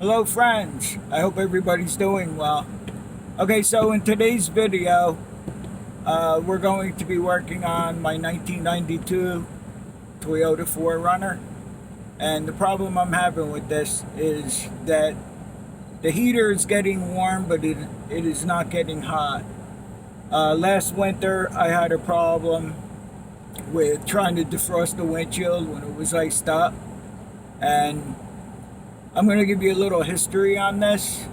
Hello friends, I hope everybody's doing well. Okay, so in today's video, we're going to be working on my 1992 Toyota 4runner. And the problem I'm having with this is that the heater is getting warm, but it is not getting hot. Last winter, I had a problem with trying to defrost the windshield when it was iced up. And I'm going to give you a little history on this.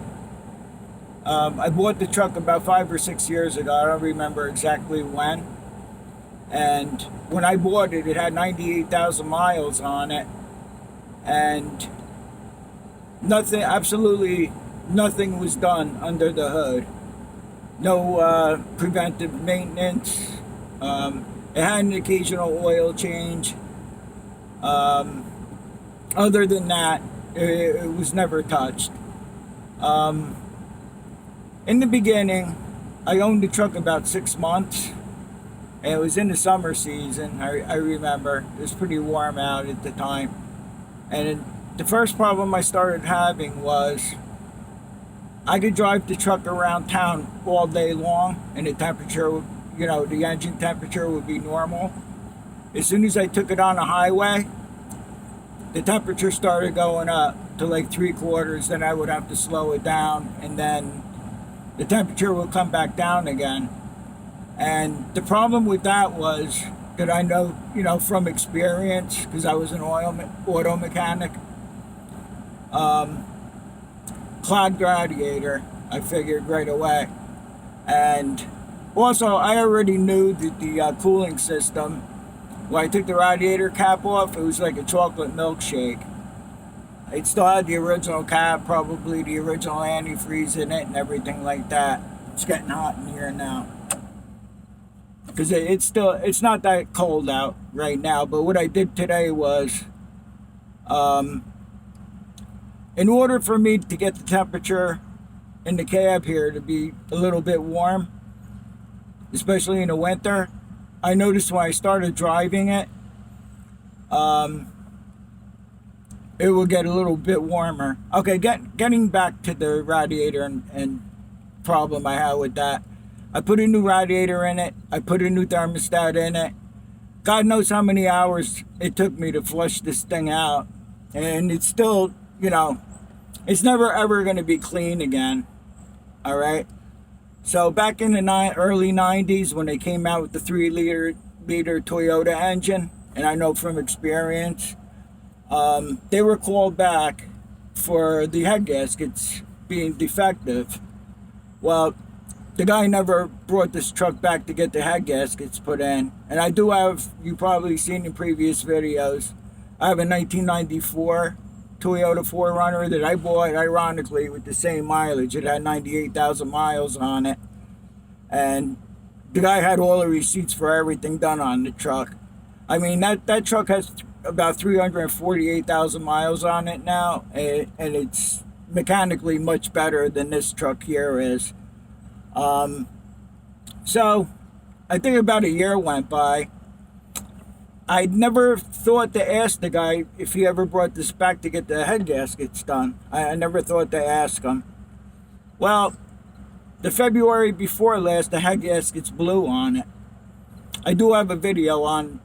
I bought the truck about 5 or 6 years ago. I don't remember exactly when. And when I bought it, it had 98,000 miles on it. And nothing, absolutely nothing was done under the hood. No preventive maintenance. It had an occasional oil change. Other than that, it was never touched. In the beginning, I owned the truck about 6 months, and it was in the summer season. I remember it was pretty warm out at the time, and the first problem I started having was I could drive the truck around town all day long, and the temperature, the engine temperature would be normal. As soon as I took it on the highway, the temperature started going up to like 3/4, then I would have to slow it down, and then the temperature would come back down again. And the problem with that was that I know, from experience, because I was an auto mechanic, clogged radiator, I figured right away. And also, I already knew that the cooling system, when I took the radiator cap off, it was like a chocolate milkshake. It still had the original cap, probably the original antifreeze in it and everything like that. It's getting hot in here now. Because it's not that cold out right now. But what I did today was, in order for me to get the temperature in the cab here to be a little bit warm, especially in the winter, I noticed when I started driving it, it will get a little bit warmer. Okay, getting back to the radiator and problem I had with that. I put a new radiator in it. I put a new thermostat in it. God knows how many hours it took me to flush this thing out. And it's still, it's never ever going to be clean again. All right? So back in the early 90s, when they came out with the 3-liter Toyota engine, and I know from experience, they were called back for the head gaskets being defective. Well, the guy never brought this truck back to get the head gaskets put in. And I do have, you've probably seen in previous videos, I have a 1994 Toyota 4runner that I bought, ironically, with the same mileage. It had 98,000 miles on it. And the guy had all the receipts for everything done on the truck. I mean, that truck has about 348,000 miles on it now, and it's mechanically much better than this truck here is. So I think about a year went by. I never thought to ask the guy if he ever brought this back to get the head gaskets done. I never thought to ask him. Well, the February before last, the head gaskets blew on it. I do have a video on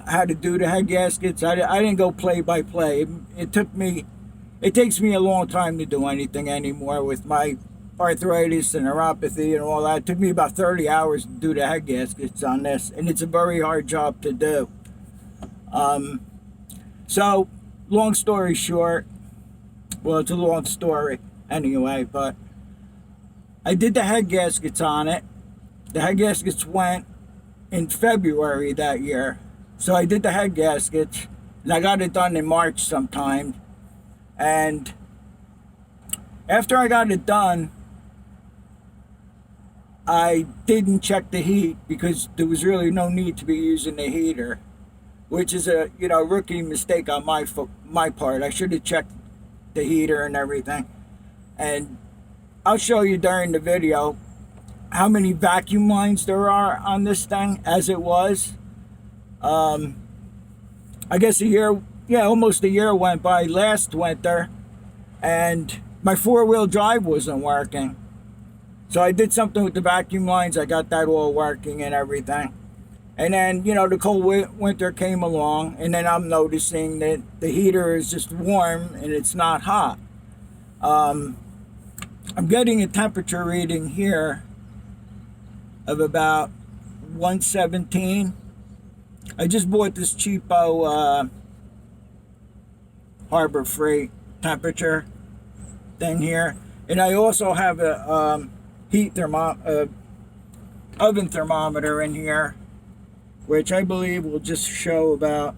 how to do the head gaskets. I didn't go play by play. It takes me a long time to do anything anymore with my arthritis and neuropathy and all that. It took me about 30 hours to do the head gaskets on this, and it's a very hard job to do. So, long story short, well, it's a long story anyway, but I did the head gaskets on it. The head gaskets went in February that year. So I did the head gaskets, and I got it done in March sometime. And after I got it done, I didn't check the heat because there was really no need to be using the heater, which is a rookie mistake on my part. I should have checked the heater and everything. And I'll show you during the video how many vacuum lines there are on this thing as it was. I guess almost a year went by last winter, and my four-wheel drive wasn't working. So I did something with the vacuum lines. I got that all working and everything. And then, you know, the cold winter came along, and then I'm noticing that the heater is just warm and it's not hot. I'm getting a temperature reading here of about 117. I just bought this cheapo Harbor Freight temperature thing here, and I also have a oven thermometer in here, which I believe will just show about,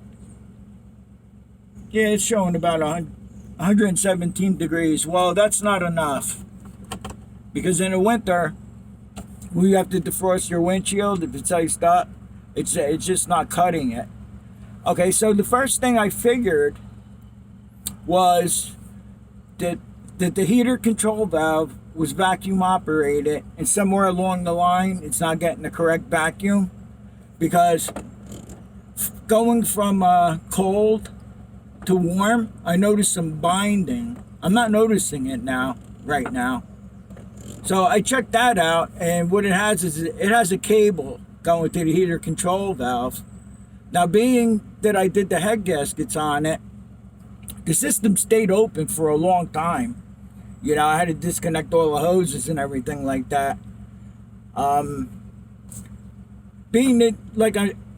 yeah, it's showing about 117 degrees. Well, that's not enough, because in the winter, when you have to defrost your windshield, if it's iced up, it's just not cutting it. Okay, so the first thing I figured was that the heater control valve was vacuum operated, and somewhere along the line, it's not getting the correct vacuum. Because going from cold to warm, I noticed some binding. I'm not noticing it right now. So I checked that out, and what it has is it has a cable going to the heater control valve. Now, being that I did the head gaskets on it, the system stayed open for a long time. You know, I had to disconnect all the hoses and everything like that. Being that, like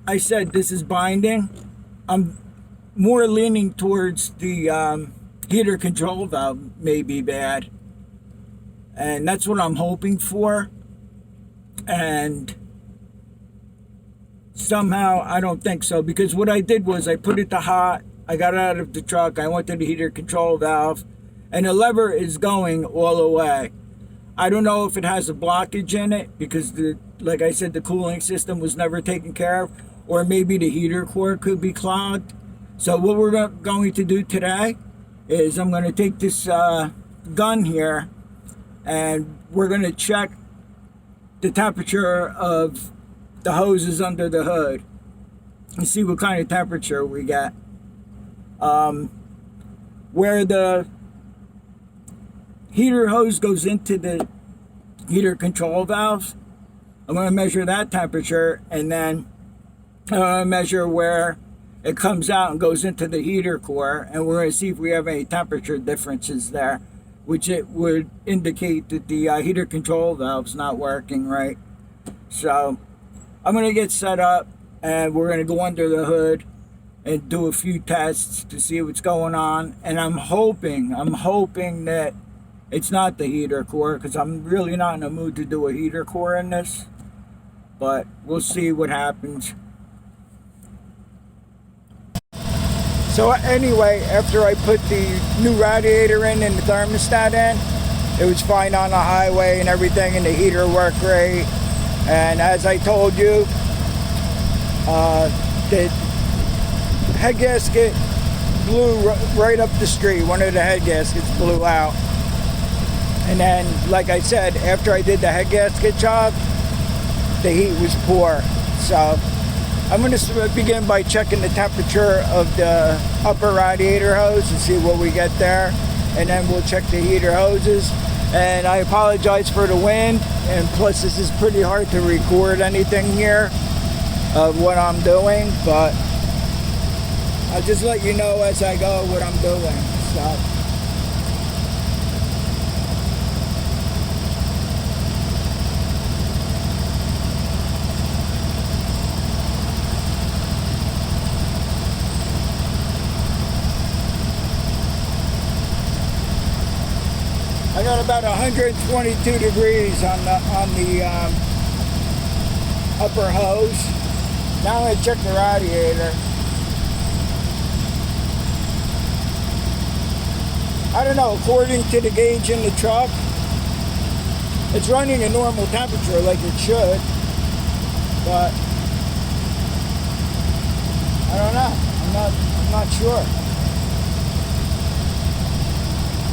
I said, this is binding, I'm more leaning towards the heater control valve may be bad. And that's what I'm hoping for. And somehow I don't think so, because what I did was I put it to hot, I got out of the truck, I went to the heater control valve, and the lever is going all the way. I don't know if it has a blockage in it, because like I said, the cooling system was never taken care of, or maybe the heater core could be clogged. So what we're going to do today is I'm going to take this gun here, and we're going to check the temperature of the hoses under the hood and see what kind of temperature we get. Where the heater hose goes into the heater control valve, I'm going to measure that temperature, and then measure where it comes out and goes into the heater core, and we're going to see if we have any temperature differences there, which it would indicate that the heater control valve's not working right. So I'm going to get set up, and we're going to go under the hood and do a few tests to see what's going on. And I'm hoping that it's not the heater core, because I'm really not in the mood to do a heater core in this. But we'll see what happens. So anyway, after I put the new radiator in and the thermostat in, it was fine on the highway and everything, and the heater worked great. And as I told you, the head gasket blew right up the street. One of the head gaskets blew out. And then, like I said, after I did the head gasket job, the heat was poor. So I'm going to begin by checking the temperature of the upper radiator hose and see what we get there. And then we'll check the heater hoses. And I apologize for the wind. And plus, this is pretty hard to record anything here of what I'm doing. But I'll just let you know as I go what I'm doing. So. I got about 122 degrees on the upper hose. Now I'm going to check the radiator. I don't know, according to the gauge in the truck, it's running a normal temperature like it should, but I don't know. I'm not sure.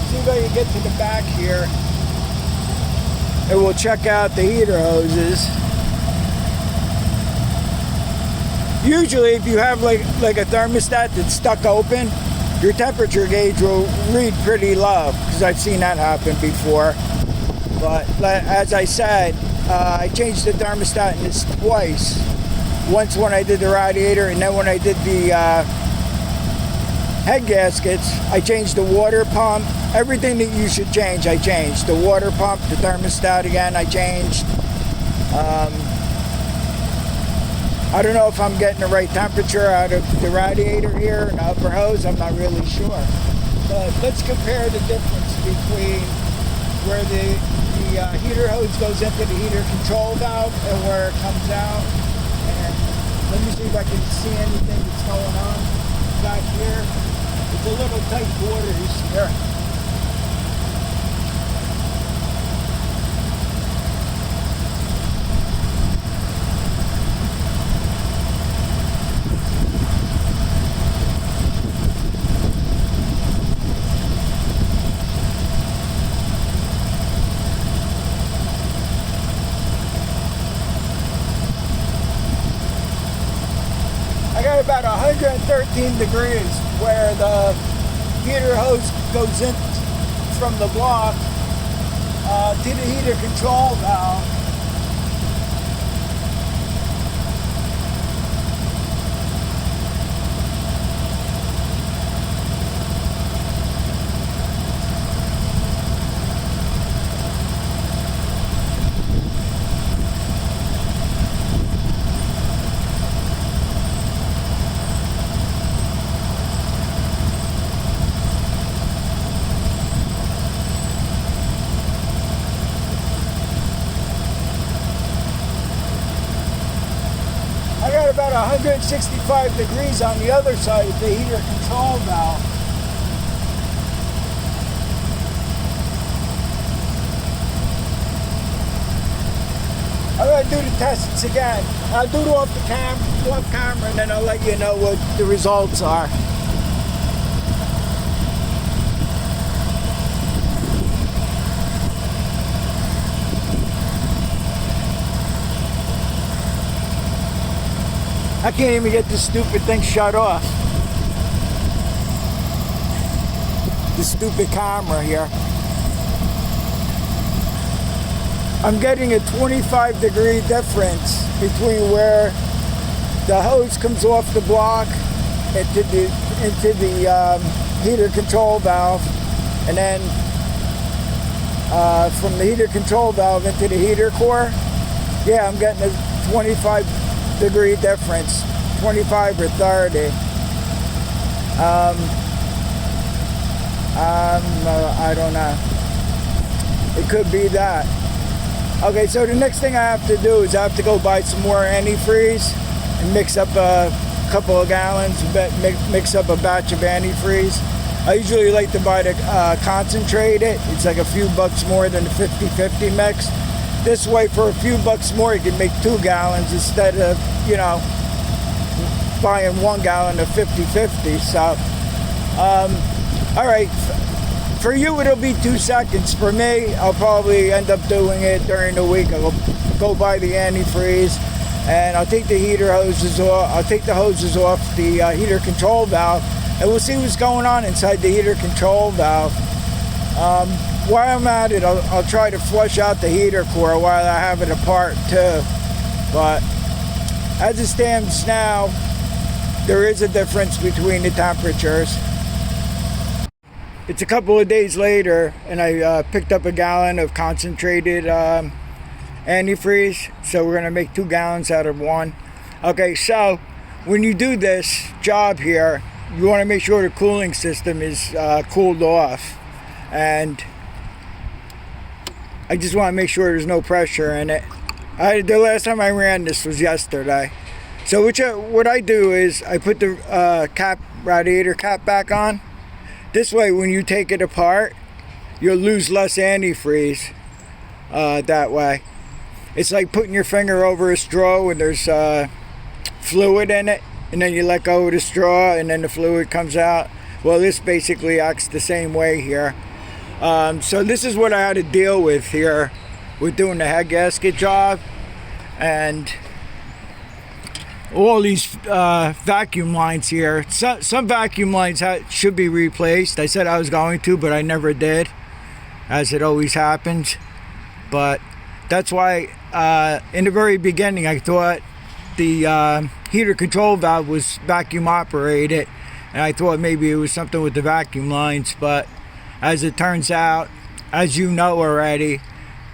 See if I can get to the back here, and we'll check out the heater hoses. Usually if you have like a thermostat that's stuck open, your temperature gauge will read pretty low, because I've seen that happen before. But as I said, I changed the thermostat in this twice. Once when I did the radiator, and then when I did the head gaskets, I changed the water pump. Everything that you should change, I changed. The water pump, the thermostat again, I changed. I don't know if I'm getting the right temperature out of the radiator here and the upper hose. I'm not really sure. But let's compare the difference between where the heater hose goes into the heater control valve and where it comes out. And let me see if I can see anything that's going on back here. It's a little tight quarters here. I got about 113 degrees where the heater hose goes in from the block to the heater control valve. I got about 165 degrees on the other side of the heater control valve. I'm going to do the tests again. I'll do it off camera, and then I'll let you know what the results are. I can't even get this stupid thing shut off. This stupid camera here. I'm getting a 25-degree difference between where the hose comes off the block into the heater control valve, and then from the heater control valve into the heater core. Yeah, I'm getting a 25-degree difference, 25 or 30. I don't know. It could be that. Okay, so the next thing I have to do is I have to go buy some more antifreeze and mix up a couple of gallons, mix up a batch of antifreeze. I usually like to buy the concentrated. It's like a few bucks more than the 50-50 mix. This way, for a few bucks more, you can make 2 gallons instead of, you know, buying 1 gallon of 50-50. So, all right. For you, it'll be 2 seconds. For me, I'll probably end up doing it during the week. I'll go buy the antifreeze, and I'll take the heater hoses off. I'll take the hoses off the heater control valve, and we'll see what's going on inside the heater control valve. While I'm at it, I'll try to flush out the heater core while I have it apart too. But as it stands now, there is a difference between the temperatures. It's a couple of days later, and I picked up a gallon of concentrated antifreeze. So we're going to make 2 gallons out of 1. Okay, so when you do this job here, you want to make sure the cooling system is cooled off. And I just want to make sure there's no pressure in it. The last time I ran this was yesterday. So what I do is I put the radiator cap back on. This way, when you take it apart, you'll lose less antifreeze that way. It's like putting your finger over a straw when there's fluid in it, and then you let go of the straw and then the fluid comes out. Well, this basically acts the same way here. So this is what I had to deal with here with doing the head gasket job. And all these vacuum lines here. Some vacuum lines should be replaced. I said I was going to, but I never did, as it always happens. But that's why in the very beginning I thought the heater control valve was vacuum operated, and I thought maybe it was something with the vacuum lines. But as it turns out, as you know already,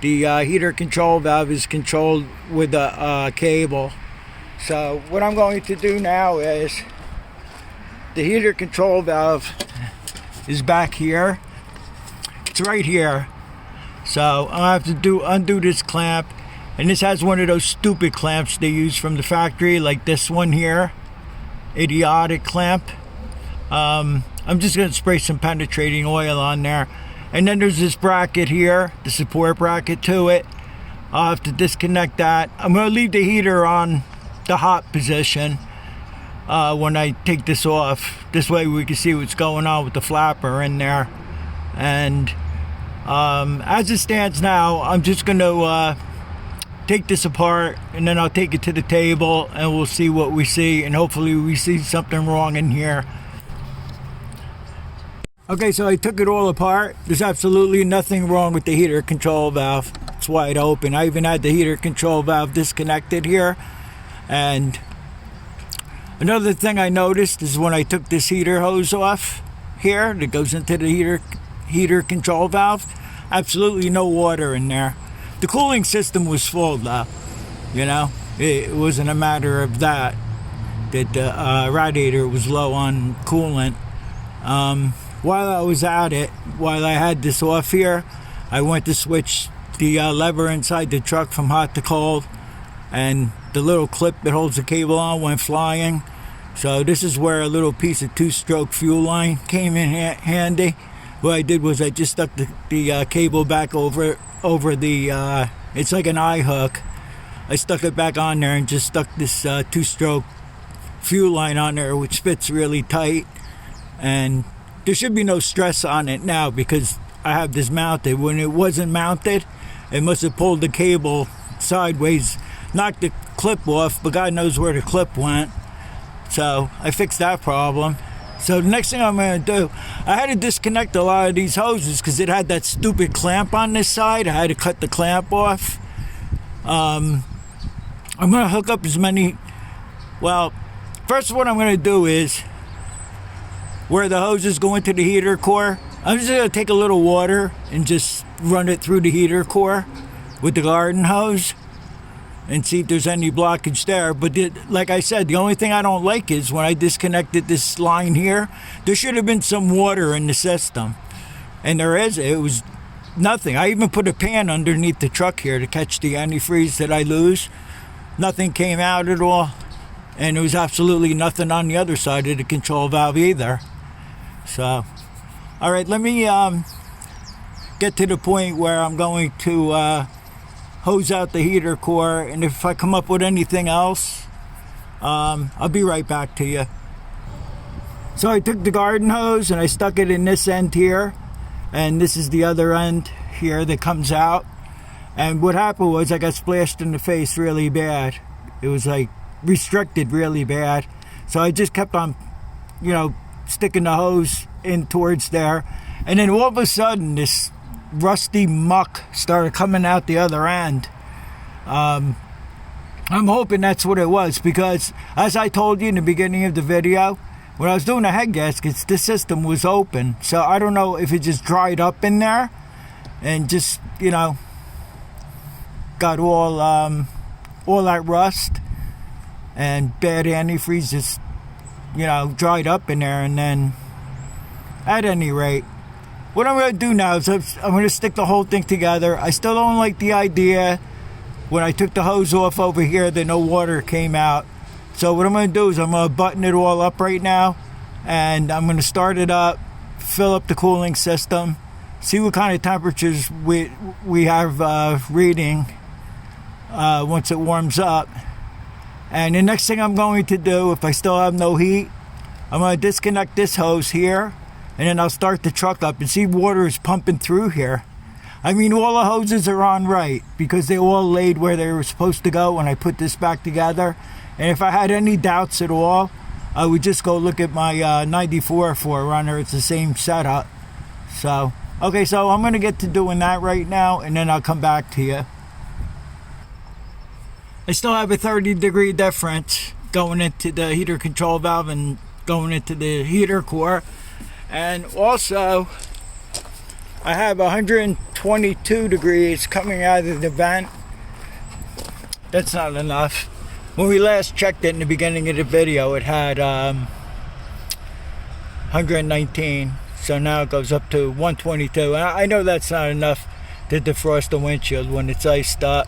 the heater control valve is controlled with a cable. So what I'm going to do now is, the heater control valve is back here. It's right here. So I'll have to undo this clamp. And this has one of those stupid clamps they use from the factory, like this one here. Idiotic clamp. I'm just going to spray some penetrating oil on there. And then there's this bracket here, the support bracket to it. I'll have to disconnect that. I'm going to leave the heater on the hot position when I take this off. This way we can see what's going on with the flapper in there. And as it stands now, I'm just going to take this apart, and then I'll take it to the table and we'll see what we see, and hopefully we see something wrong in here. Okay, so I took it all apart. There's absolutely nothing wrong with the heater control valve. It's wide open. I even had the heater control valve disconnected here. And another thing I noticed is when I took this heater hose off here that goes into the heater control valve, absolutely no water in there. The cooling system was full though, you know. It wasn't a matter of that the radiator was low on coolant. While I was at it, while I had this off here, I went to switch the lever inside the truck from hot to cold, and the little clip that holds the cable on went flying. So this is where a little piece of 2-stroke fuel line came in handy. What I did was I just stuck the cable back over the it's like an eye hook. I stuck it back on there and just stuck this 2-stroke fuel line on there, which fits really tight. And there should be no stress on it now because I have this mounted. When it wasn't mounted, it must have pulled the cable sideways, knocked the clip off, but God knows where the clip went. So I fixed that problem. So the next thing I'm going to do, I had to disconnect a lot of these hoses because it had that stupid clamp on this side. I had to cut the clamp off. I'm going to hook up as many. Well, first what I'm going to do is, where the hoses go into the heater core, I'm just going to take a little water and just run it through the heater core with the garden hose and see if there's any blockage there. But like I said, the only thing I don't like is when I disconnected this line here, there should have been some water in the system. And there is. It was nothing. I even put a pan underneath the truck here to catch the antifreeze that I lose. Nothing came out at all. And there was absolutely nothing on the other side of the control valve either. So, all right, let me get to the point where I'm going to hose out the heater core, and if I come up with anything else, I'll be right back to you. So I took the garden hose and I stuck it in this end here, and this is the other end here that comes out. And what happened was I got splashed in the face really bad. It was like restricted really bad. So I just kept on, sticking the hose in towards there, and then all of a sudden this rusty muck started coming out the other end. I'm hoping that's what it was, because as I told you in the beginning of the video, when I was doing the head gaskets, the system was open. So I don't know if it just dried up in there and just got all that rust and bad antifreeze just dried up in there. And then at any rate, what I'm going to do now is I'm going to stick the whole thing together. I still don't like the idea when I took the hose off over here that no water came out. So what I'm going to do is I'm going to button it all up right now, and I'm going to start it up, fill up the cooling system, see what kind of temperatures we have reading once it warms up. And the next thing I'm going to do, if I still have no heat, I'm going to disconnect this hose here, and then I'll start the truck up and see if water is pumping through here. I mean, all the hoses are on right because they all laid where they were supposed to go when I put this back together. And if I had any doubts at all, I would just go look at my 94 4runner. It's the same setup. So, okay, so I'm going to get to doing that right now, and then I'll come back to you. I still have a 30-degree difference going into the heater control valve and going into the heater core. And also, I have 122 degrees coming out of the vent. That's not enough. When we last checked it in the beginning of the video, it had 119. So now it goes up to 122. I know that's not enough to defrost the windshield when it's iced up.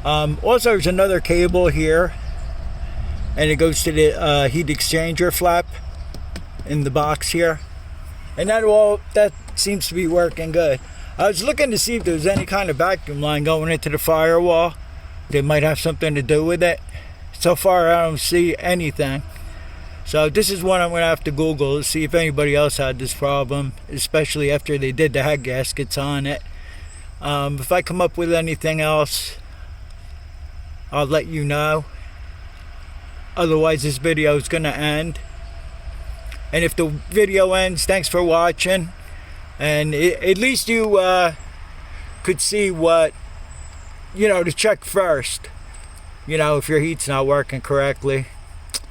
Also, there's another cable here, and it goes to the heat exchanger flap in the box here. And that seems to be working good. I was looking to see if there was any kind of vacuum line going into the firewall that might have something to do with it. So far, I don't see anything. So this is one I'm going to have to Google to see if anybody else had this problem, especially after they did the head gaskets on it. If I come up with anything else, I'll let you know. Otherwise, this video is going to end. And if the video ends, thanks for watching. And at least you could see what, to check first. If your heat's not working correctly.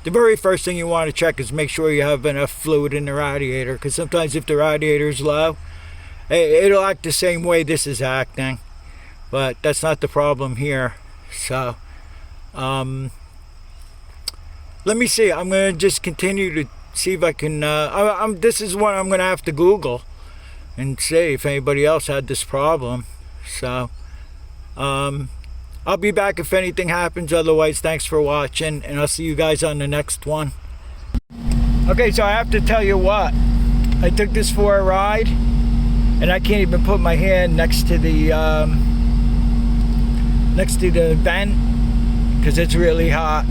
The very first thing you want to check is make sure you have enough fluid in the radiator. Because sometimes if the radiator is low, it'll act the same way this is acting. But that's not the problem here. So, let me see. I'm going to just continue to see if I can... this is one I'm going to have to Google and see if anybody else had this problem. So, I'll be back if anything happens. Otherwise, thanks for watching, and I'll see you guys on the next one. Okay, so I have to tell you what. I took this for a ride, and I can't even put my hand next to the vent because it's really hot.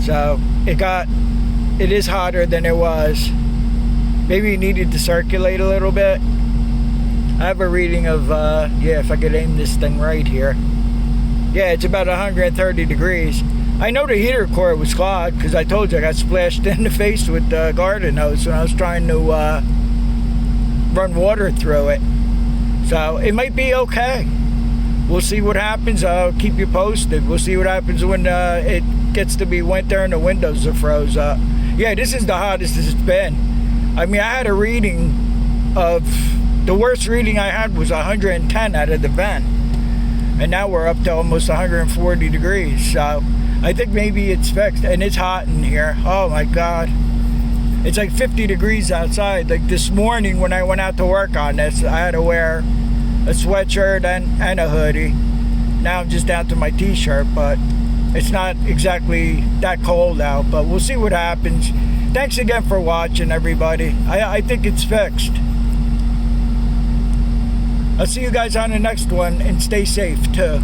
So it is hotter than it was. Maybe it needed to circulate a little bit. I have a reading of, if I could aim this thing right here. Yeah, it's about 130 degrees. I know the heater core was clogged because I told you I got splashed in the face with the garden hose when I was trying to run water through it. So it might be okay. We'll see what happens. I'll keep you posted. We'll see what happens when it gets to be winter and the windows are froze up. Yeah, this is the hottest it's been. I mean, I had a reading of... The worst reading I had was 110 out of the vent. And now we're up to almost 140 degrees. So I think maybe it's fixed. And it's hot in here. Oh my God. It's like 50 degrees outside. Like this morning when I went out to work on this, I had to wear a sweatshirt and a hoodie. Now I'm just down to my t-shirt. But it's not exactly that cold out. But we'll see what happens. Thanks again for watching, everybody. I think it's fixed. I'll see you guys on the next one, and stay safe too.